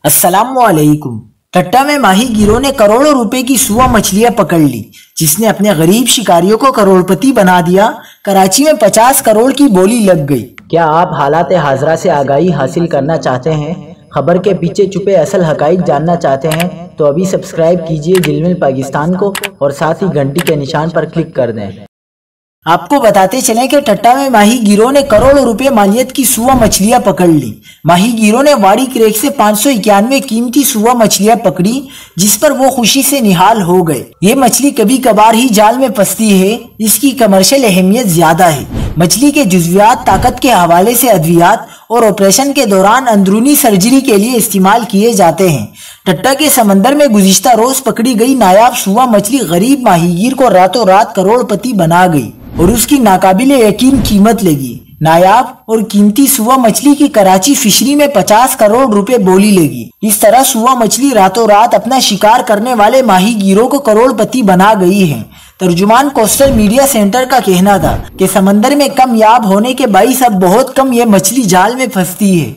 अस्सलाम वालेकुम। टट्टा में माही गिरों ने करोड़ों रुपए की सुआ मछलियां पकड़ ली, जिसने अपने गरीब शिकारियों को करोड़पति बना दिया। कराची में 50 करोड़ की बोली लग गई। क्या आप हालात हाजरा से आगाही हासिल करना चाहते हैं? खबर के पीछे छुपे असल हकाइक जानना चाहते हैं? तो अभी सब्सक्राइब कीजिए जिलमिल पाकिस्तान को और साथ ही घंटी के निशान पर क्लिक कर दें। आपको बताते चलें कि टट्टा में माही गिरों ने करोड़ों रुपए मालियत की सुआ मछलियां पकड़ ली। माही गिरों ने वाड़ी क्रेक से 591 कीमती सुआ मछलियां पकड़ी, जिस पर वो खुशी से निहाल हो गए। ये मछली कभी कभार ही जाल में फंसती है, इसकी कमर्शियल अहमियत ज्यादा है। मछली के जुज़वियात ताकत के हवाले से अद्वियात और ऑपरेशन के दौरान अंदरूनी सर्जरी के लिए इस्तेमाल किए जाते हैं। टट्टा के समंदर में गुज़िश्ता रोज पकड़ी गई नायाब सुआ मछली गरीब माहीगीर को रातों रात करोड़पति बना गई और उसकी नाकाबिले यकीन कीमत लगी। नायाब और कीमती सुआ मछली की कराची फिशरी में 50 करोड़ रुपए बोली लगी। इस तरह सुआ मछली रातों रात अपना शिकार करने वाले माहीगीरों को करोड़पति बना गई है। तर्जुमान कोस्टल मीडिया सेंटर का कहना था कि समंदर में कमयाब होने के बाइस अब बहुत कम ये मछली जाल में फंसती है।